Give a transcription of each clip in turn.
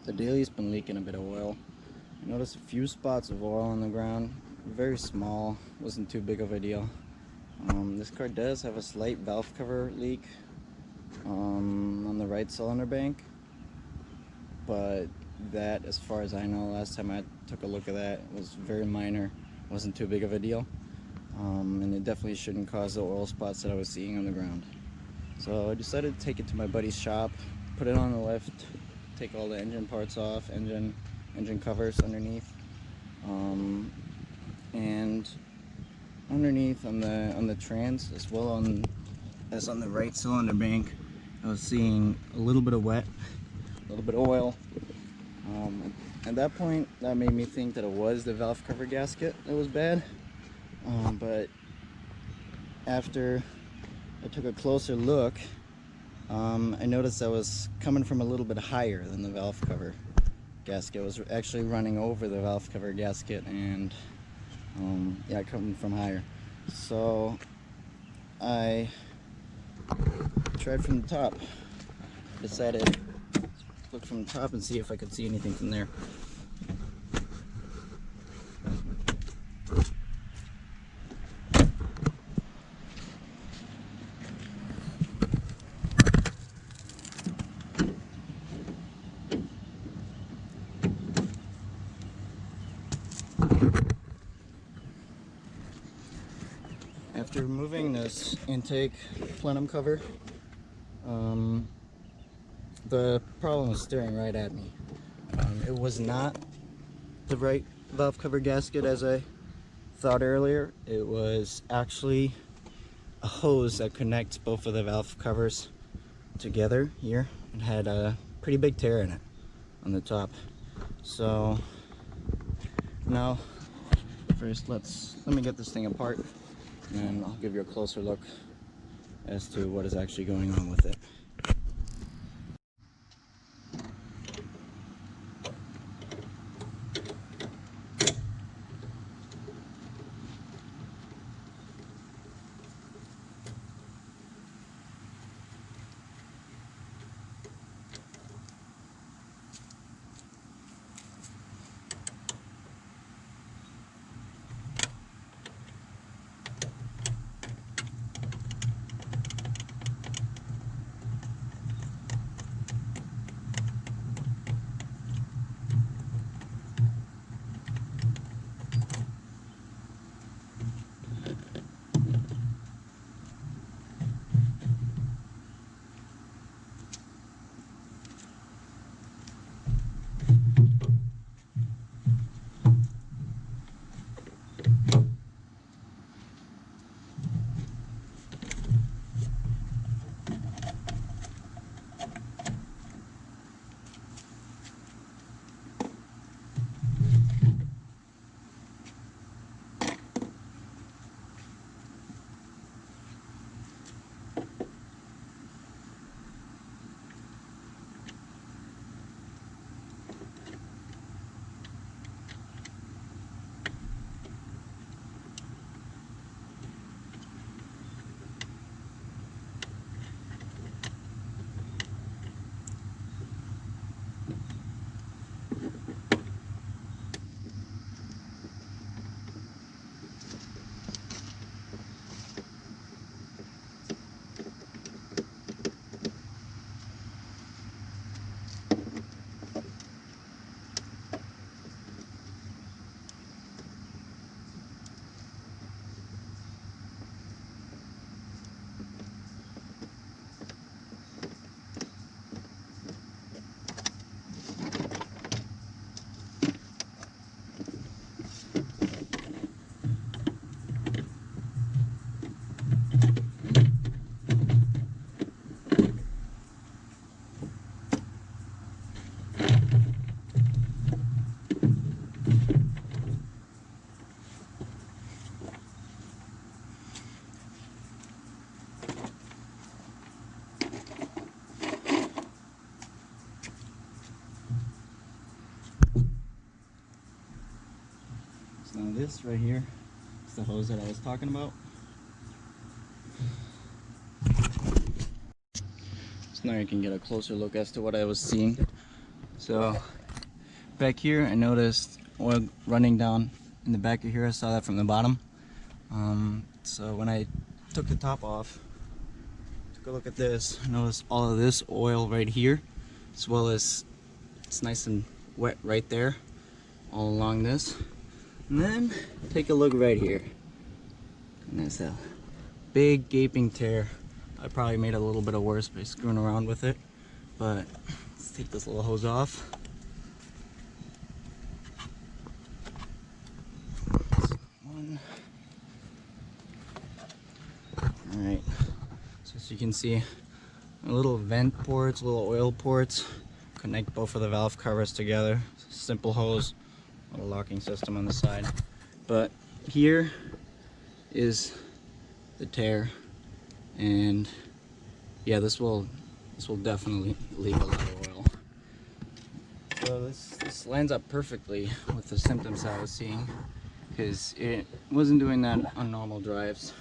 The daly's been leaking a bit of oil. I noticed a few spots of oil on the ground, very small, wasn't too big of a deal. This car does have a slight valve cover leak on the right cylinder bank, but that, as far as I know, last time I took a look at that, was very minor, wasn't too big of a deal, and it definitely shouldn't cause the oil spots that I was seeing on the ground. So I decided to take it to my buddy's shop, put it on the lift, take all the engine parts off, engine covers underneath, and underneath on the trans, as well as on the right cylinder bank, I was seeing a little bit of wet, a little bit of oil. At that point, that made me think that it was the valve cover gasket that was bad, but after I took a closer look, I noticed that was coming from a little bit higher than the valve cover gasket. It was actually running over the valve cover gasket, and yeah, coming from higher. So I tried from the top. Decided to look from the top and see if I could see anything from there. After removing this intake plenum cover, the problem was staring right at me. It was not the right valve cover gasket as I thought earlier. It was actually a hose that connects both of the valve covers together here. It had a pretty big tear in it on the top. So now first let me get this thing apart, and I'll give you a closer look as to what is actually going on with it. Now this right here is the hose that I was talking about. So now you can get a closer look as to what I was seeing. So back here I noticed oil running down in the back of here. I saw that from the bottom. So when I took the top off, took a look at this, I noticed all of this oil right here, as well as it's nice and wet right there all along this. And then take a look right here, and there's a big gaping tear. I probably made it a little bit worse by screwing around with it, but let's take this little hose off. One. Alright, so as you can see, little vent ports, little oil ports, connect both of the valve covers together. Simple hose, little locking system on the side. But here is the tear, and yeah, this will definitely leak a lot of oil. So this lines up perfectly with the symptoms I was seeing, because it wasn't doing that on normal drives.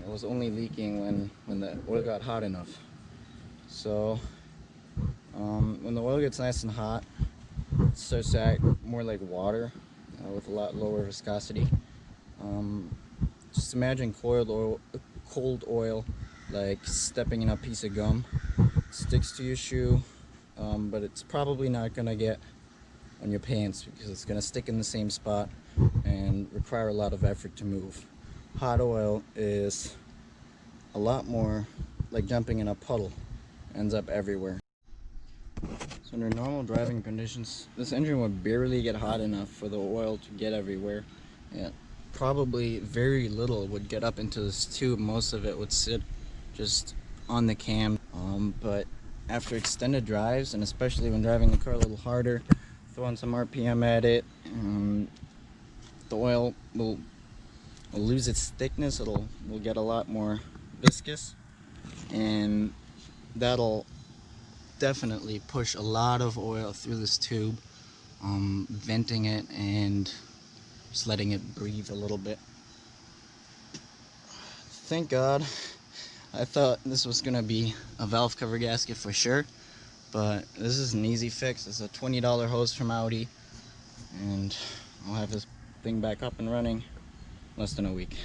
It was only leaking when the oil got hot enough. So when the oil gets nice and hot, it starts to act more like water with a lot lower viscosity. Just imagine cold oil like stepping in a piece of gum. It sticks to your shoe, but it's probably not gonna get on your pants because it's gonna stick in the same spot and require a lot of effort to move. Hot oil is a lot more like jumping in a puddle, ends up everywhere. So under normal driving conditions, this engine would barely get hot enough for the oil to get everywhere. Yeah, probably very little would get up into this tube. Most of it would sit just on the cam. But after extended drives, and especially when driving the car a little harder, throwing some RPM at it, the oil will lose its thickness. Will get a lot more viscous, and that'll definitely push a lot of oil through this tube, venting it and just letting it breathe a little bit. Thank God. I thought this was gonna be a valve cover gasket for sure, but this is an easy fix. It's a $20 hose from Audi, and I'll have this thing back up and running in less than a week.